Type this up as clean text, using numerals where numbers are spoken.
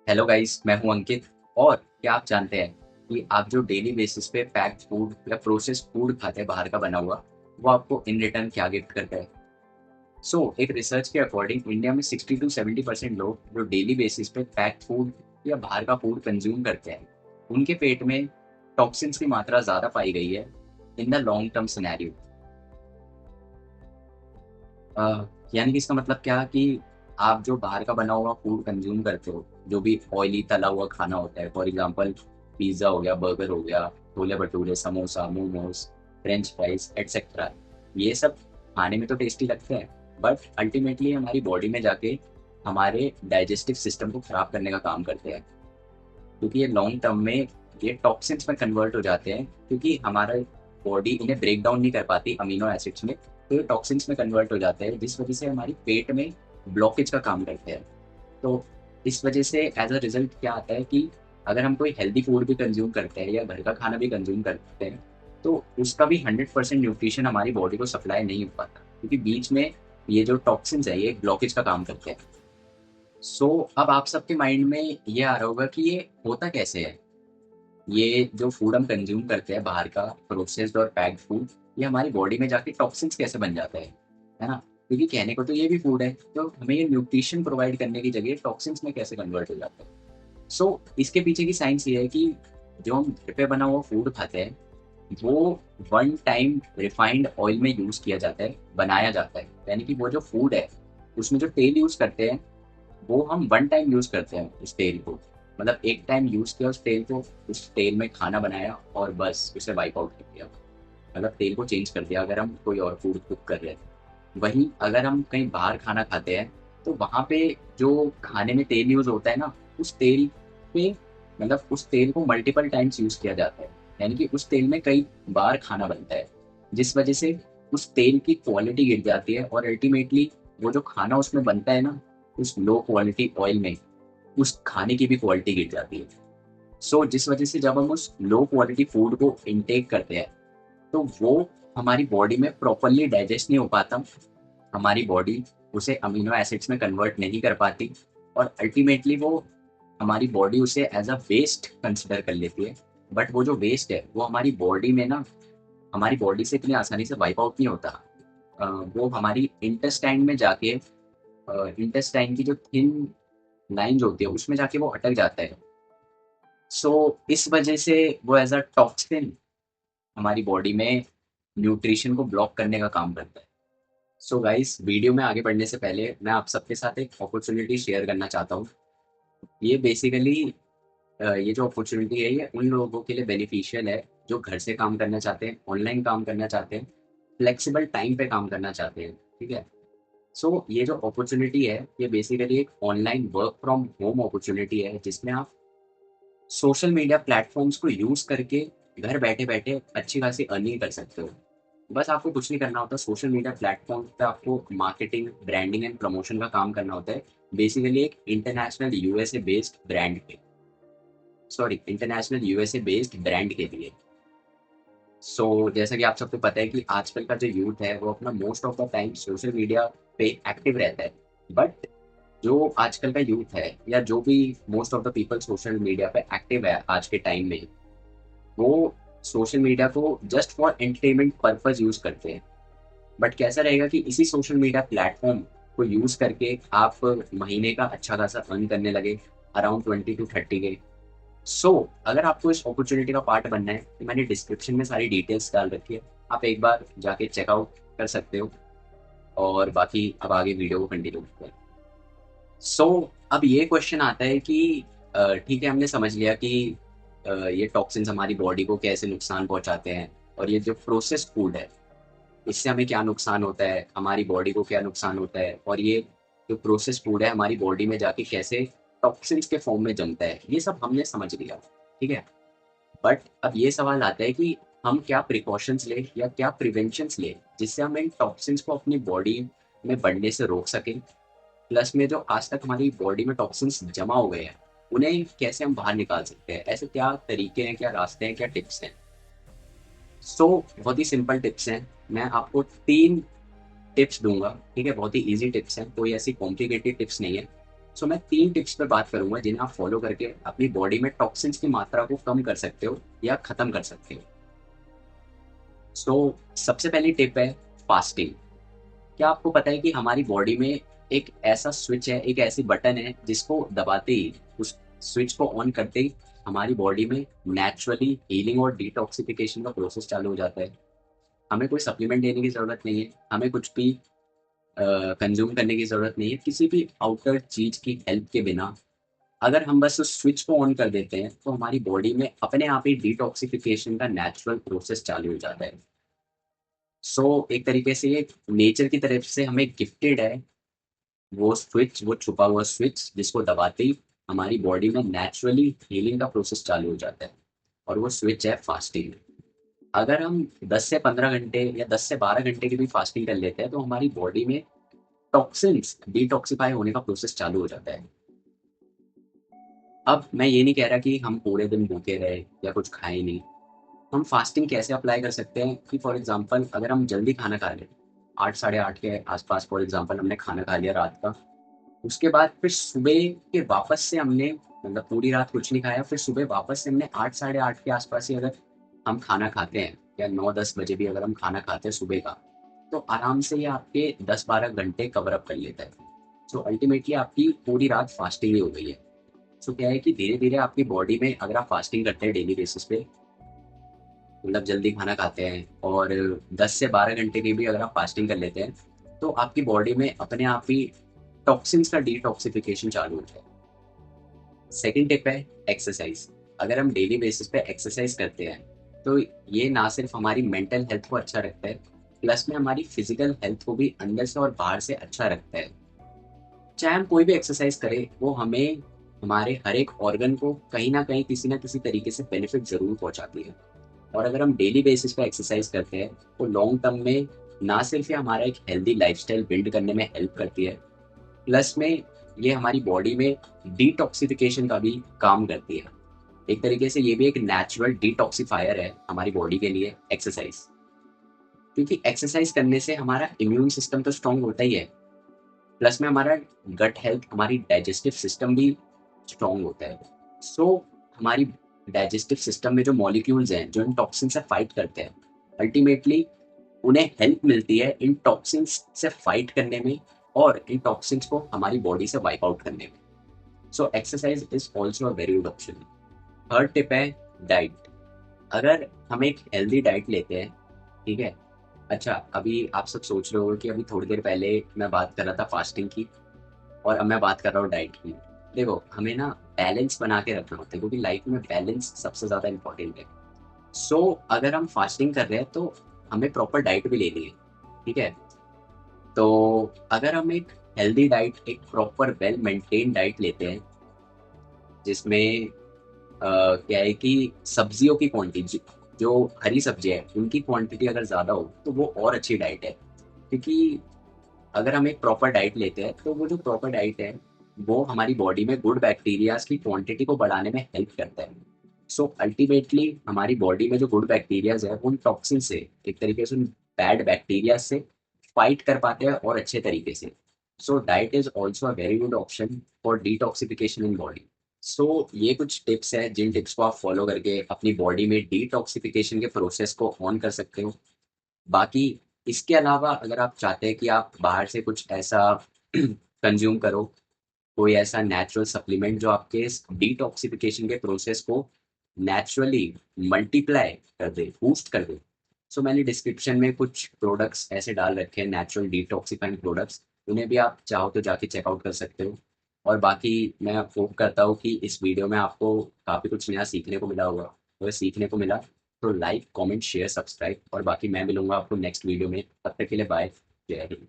Hello guys, मैं हूं अंकित। और क्या आप जानते हैं कि आप जो डेली बेसिस पे पैक्ड फूड या प्रोसेस्ड फूड खाते हैं बाहर का बना हुआ, वो आपको इन रिटर्न क्या गिफ्ट करता है? एक रिसर्च के अकॉर्डिंग इंडिया में 60 to 70% लोग जो डेली बेसिस पे पैक्ड फूड या बाहर का फूड कंज्यूम करते हैं, उनके पेट में टॉक्सिन्स की मात्रा ज़्यादा पाई गई है in the long term scenario. यानी कि इसका मतलब क्या कि आप जो बाहर का बना हुआ फूड कंज्यूम करते हो, जो भी ऑयली तला हुआ खाना होता है, फॉर एग्जांपल पिज्ज़ा हो गया, बर्गर हो गया, chole bhature, samosa, momos, French fries etcetera, ये सब खाने में तो टेस्टी लगते हैं, बट अल्टीमेटली हमारी बॉडी में जाके हमारे डाइजेस्टिव सिस्टम को खराब करने का काम करते हैं, क्योंकि ये लॉन्ग टर्म में ये टॉक्सिन्स में कन्वर्ट हो जाते हैं, क्योंकि हमारा बॉडी इन्हें ब्रेक डाउन नहीं कर पाती अमीनो एसिड्स में, तो ये टॉक्सिन्स में कन्वर्ट हो जाते हैं, जिस वजह से हमारी पेट में ब्लॉकेज का काम करते हैं। तो इस वजह से एज अ रिजल्ट क्या आता है कि अगर हम कोई हेल्दी फूड भी कंज्यूम करते हैं या घर का खाना भी कंज्यूम करते हैं, तो उसका भी 100% न्यूट्रिशन हमारी बॉडी को सप्लाई नहीं हो पाता, क्योंकि बीच में ये जो टॉक्सिन्स है ये ब्लॉकेज का काम करते हैं। अब आप सबके माइंड में ये आ रहा होगा कि ये होता कैसे है। ये जो फूड हम कंज्यूम करते हैं बाहर का प्रोसेस्ड और पैक्ड फूड, ये हमारी बॉडी में जाके टॉक्सिन्स कैसे बन जाता है ना? क्योंकि कहने को तो ये भी फूड है, तो हमें ये न्यूट्रिशन प्रोवाइड करने की जगह टॉक्सिन्स में कैसे कन्वर्ट हो जाता है। इसके पीछे की साइंस ये है कि जो हम घर पे बना हुआ फूड खाते हैं, वो वन टाइम रिफाइंड ऑयल में यूज किया जाता है, बनाया जाता है, यानी कि वो जो फूड है उसमें जो तेल यूज करते हैं, वो हम वन टाइम यूज करते हैं उस तेल को। मतलब एक टाइम यूज किया उस तेल को, उस तेल में खाना बनाया और बस उसे वाइप आउट कर दिया। मतलब तेल को चेंज कर दिया अगर हम कोई और फूड कुक कर रहे हैं। वहीं अगर हम कहीं बाहर खाना खाते हैं, तो वहाँ पे जो खाने में तेल यूज होता है ना, उस तेल पे मतलब उस तेल को मल्टीपल टाइम्स यूज किया जाता है, यानी कि उस तेल में कई बार खाना बनता है, जिस वजह से उस तेल की क्वालिटी गिर जाती है और अल्टीमेटली वो जो खाना उसमें बनता है ना, उस लो क्वालिटी ऑयल में उस खाने की भी क्वालिटी गिर जाती है। जिस वजह से जब हम उस लो क्वालिटी फूड को इनटेक करते हैं, तो वो हमारी बॉडी में प्रॉपरली डाइजेस्ट नहीं हो पाता। हमारी बॉडी उसे अमीनो एसिड्स में कन्वर्ट नहीं कर पाती, और अल्टीमेटली वो हमारी बॉडी उसे एज अ वेस्ट कंसिडर कर लेती है। बट वो जो वेस्ट है वो हमारी बॉडी में ना, हमारी बॉडी से इतनी आसानी से वाइप आउट नहीं होता। वो हमारी इंटेस्टाइन में जाके, इंटेस्टाइन की जो थिन लाइन जो होती है उसमें जाके वो अटक जाता है। इस वजह से वो एज अ टॉक्सिन हमारी बॉडी में न्यूट्रिशन को ब्लॉक करने का काम करता है। गाइस, वीडियो में आगे बढ़ने से पहले मैं आप सबके साथ एक अपॉर्चुनिटी शेयर करना चाहता हूँ। ये बेसिकली ये जो अपॉर्चुनिटी है ये उन लोगों के लिए बेनिफिशियल है जो घर से काम करना चाहते हैं, ऑनलाइन काम करना चाहते हैं, फ्लेक्सिबल टाइम पे काम करना चाहते हैं। ठीक है। ये जो अपॉर्चुनिटी है ये बेसिकली एक online work from home opportunity है, जिसमें आप सोशल मीडिया प्लेटफॉर्म्स को यूज करके घर बैठे बैठे अच्छी खासी अर्निंग कर सकते हो। बस आपको कुछ नहीं करना होता, सोशल मीडिया प्लेटफॉर्म पे आपको मार्केटिंग, ब्रांडिंग एंड प्रमोशन का काम करना होता है, बेसिकली एक इंटरनेशनल यूएसए बेस्ड ब्रांड के लिए। जैसा कि आप सबको पता है कि आजकल का जो यूथ है वो अपना most of the time social media पे एक्टिव रहता है। बट जो आजकल का यूथ है या जो भी most of the people social media पे एक्टिव है आज के टाइम में, वो सोशल मीडिया को just for entertainment purpose use करते हैं। बट कैसा रहेगा कि इसी सोशल मीडिया प्लेटफॉर्म को यूज करके आप महीने का अच्छा खासा अर्न करने लगे, अराउंड 20 to 30 के। अगर आपको इस अपॉर्चुनिटी का पार्ट बनना है, तो मैंने डिस्क्रिप्शन में सारी डिटेल्स डाल रखी है, आप एक बार जाके चेकआउट कर सकते हो। और बाकी अब आगे वीडियो को कंटिन्यू करते हैं। अब ये क्वेश्चन आता है कि ठीक है, हमने समझ लिया कि ये टॉक्सिन्स हमारी बॉडी को कैसे नुकसान पहुंचाते हैं, और ये जो प्रोसेस्ड फूड है इससे हमें क्या नुकसान होता है, हमारी बॉडी को क्या नुकसान होता है, और ये जो प्रोसेस्ड फूड है हमारी बॉडी में जाके कैसे टॉक्सिन्स के फॉर्म में जमता है, ये सब हमने समझ लिया। ठीक है। बट अब ये सवाल आता है कि हम क्या प्रिकॉशंस ले या क्या प्रिवेंशंस ले, जिससे हम इन टॉक्सिन्स को अपनी बॉडी में बढ़ने से रोक सकें। प्लस में जो आज तक हमारी बॉडी में टॉक्सिन्स जमा हो गए हैं, उन्हें कैसे हम बाहर निकाल सकते हैं, ऐसे क्या तरीके हैं, क्या रास्ते हैं, क्या टिप्स हैं। बहुत ही सिंपल टिप्स हैं। मैं आपको 3 टिप्स दूंगा। ठीक है, बहुत ही इजी टिप्स हैं, कोई ऐसी कॉम्प्लिकेटेड टिप्स नहीं है। सो मैं 3 टिप्स पे बात करूंगा जिन्हें आप फॉलो करके अपनी बॉडी में टॉक्सिन्स की मात्रा को कम कर सकते हो या खत्म कर सकते हो। सो सबसे पहली टिप है फास्टिंग। क्या आपको पता है कि हमारी बॉडी में एक ऐसा स्विच है, एक ऐसी बटन है जिसको दबाते ही, उस स्विच को ऑन करते ही हमारी बॉडी में नेचुरली हीलिंग और डिटॉक्सिफिकेशन का प्रोसेस चालू हो जाता है। हमें कोई सप्लीमेंट लेने की ज़रूरत नहीं है, हमें कुछ भी कंज्यूम करने की ज़रूरत नहीं है, किसी भी आउटर चीज़ की हेल्प के बिना अगर हम बस उस स्विच को ऑन कर देते हैं तो हमारी बॉडी में अपने आप ही डिटॉक्सिफिकेशन का नेचुरल प्रोसेस चालू हो जाता है। सो एक तरीके से ये नेचर की तरफ से हमें गिफ्टेड है वो स्विच, वो छुपा हुआ स्विच जिसको दबाते ही हमारी बॉडी में नेचुरली हीलिंग का प्रोसेस चालू हो जाता है, और वो स्विच है फास्टिंग। अगर हम 10 से 15 घंटे या 10 से 12 घंटे की भी फास्टिंग कर लेते हैं तो हमारी बॉडी में टॉक्सिन्स डिटॉक्सिफाई होने का प्रोसेस चालू हो जाता है। अब मैं ये नहीं कह रहा कि हम पूरे दिन भूखे रहे या कुछ खाए नहीं। हम फास्टिंग कैसे अप्लाई कर सकते हैं कि फॉर एग्जांपल अगर हम जल्दी खाना खा लें, 8 साढ़े 8 के आसपास फॉर एग्जांपल हमने खाना खा लिया रात का, उसके बाद फिर सुबह के वापस से हमने, मतलब पूरी रात कुछ नहीं खाया, फिर सुबह वापस से हमने 8 साढ़े 8 के आसपास ही अगर हम खाना खाते हैं या 9-10 बजे भी अगर हम खाना खाते हैं सुबह का, तो आराम से ये आपके 10-12 घंटे कवर अप कर लेता है। सो अल्टीमेटली आपकी पूरी रात फास्टिंग ही हो गई है। सो क्या है कि धीरे धीरे आपकी बॉडी में अगर आप फास्टिंग करते हैं डेली बेसिस पे, मतलब जल्दी खाना खाते हैं और 10 से 12 घंटे की भी अगर आप फास्टिंग कर लेते हैं, तो आपकी बॉडी में अपने आप ही टॉक्सिन्स का डिटॉक्सिफिकेशन चालू होता है। सेकंड टिप है एक्सरसाइज। अगर हम डेली बेसिस पे एक्सरसाइज करते हैं तो ये ना सिर्फ हमारी मेंटल हेल्थ को अच्छा रखता है, प्लस में हमारी फिजिकल हेल्थ को भी अंदर से और बाहर से अच्छा रखता है। चाहे हम कोई भी एक्सरसाइज करें, वो हमें हमारे हर एक ऑर्गन को कहीं ना कहीं किसी ना किसी तरीके से बेनिफिट जरूर पहुंचाती है। और अगर हम डेली बेसिस पे एक्सरसाइज करते हैं तो लॉन्ग टर्म में ना सिर्फ ये हमारा एक हेल्दी लाइफस्टाइल बिल्ड करने में हेल्प करती है, प्लस में ये हमारी बॉडी में डिटॉक्सिफिकेशन का भी काम करती है। एक तरीके से ये भी एक नेचुरल डिटॉक्सिफायर है हमारी बॉडी के लिए एक्सरसाइज, क्योंकि एक्सरसाइज करने से हमारा इम्यून सिस्टम तो स्ट्रांग होता ही है, प्लस में हमारा गट हेल्थ, हमारी डाइजेस्टिव सिस्टम भी स्ट्रांग होता है। सो हमारी डाइजेस्टिव सिस्टम में जो मॉलिक्यूल्स हैं जो इन टॉक्सिन से फाइट करते हैं, अल्टीमेटली उन्हें हेल्प मिलती है इन टॉक्सिन्स से फाइट करने में और इन टॉक्सिन्स को हमारी बॉडी से वाइप आउट करने में। So exercise is also a very good option. Third tip है डाइट। अगर हम एक हेल्दी डाइट लेते हैं, ठीक है। अच्छा, अभी आप सब सोच रहे हो कि अभी थोड़ी देर पहले मैं बात कर रहा था फास्टिंग की और अब मैं बात कर रहा हूँ डाइट की। देखो, हमें ना बैलेंस बना के रखना होता है, क्योंकि लाइफ में बैलेंस सबसे ज़्यादा इंपॉर्टेंट है। सो अगर हम फास्टिंग कर रहे हैं तो हमें प्रॉपर डाइट भी लेनी है, ठीक है। तो अगर हम एक हेल्दी डाइट, एक प्रॉपर वेल मेंटेन डाइट लेते हैं जिसमें क्या है कि सब्जियों की क्वांटिटी, जो हरी सब्जियां हैं उनकी क्वांटिटी अगर ज़्यादा हो तो वो और अच्छी डाइट है। क्योंकि अगर हम एक प्रॉपर डाइट लेते हैं तो वो जो प्रॉपर डाइट है वो हमारी बॉडी में गुड बैक्टीरियाज की क्वांटिटी को बढ़ाने में हेल्प करता है। सो अल्टीमेटली हमारी बॉडी में जो गुड बैक्टीरियाज है उन टॉक्सिन से, एक तरीके से उन बैड बैक्टीरिया से फाइट कर पाते हैं और अच्छे तरीके से। So diet is also a very good option for detoxification in body. So ये कुछ टिप्स हैं जिन टिप्स को आप फॉलो करके अपनी बॉडी में डिटॉक्सिफिकेशन के प्रोसेस को ऑन कर सकते हो। बाकी इसके अलावा अगर आप चाहते हैं कि आप बाहर से कुछ ऐसा कंज्यूम करो, कोई ऐसा नेचुरल सप्लीमेंट जो आपके इस डिटॉक्सिफिकेशन के प्रोसेस को नेचुरली मल्टीप्लाई कर दे, बूस्ट कर दे, सो मैंने डिस्क्रिप्शन में कुछ प्रोडक्ट्स ऐसे डाल रखे हैं, नेचुरल डिटॉक्सिफाइंग प्रोडक्ट्स। उन्हें भी आप चाहो तो जाके चेकआउट कर सकते हो। और बाकी मैं होप करता हूँ कि इस वीडियो में आपको काफ़ी कुछ नया सीखने को मिला होगा। अगर सीखने को मिला तो लाइक, कमेंट, शेयर, सब्सक्राइब, और बाकी मैं मिलूंगा आपको नेक्स्ट वीडियो में। तब तक के लिए बाय। जय हिंद।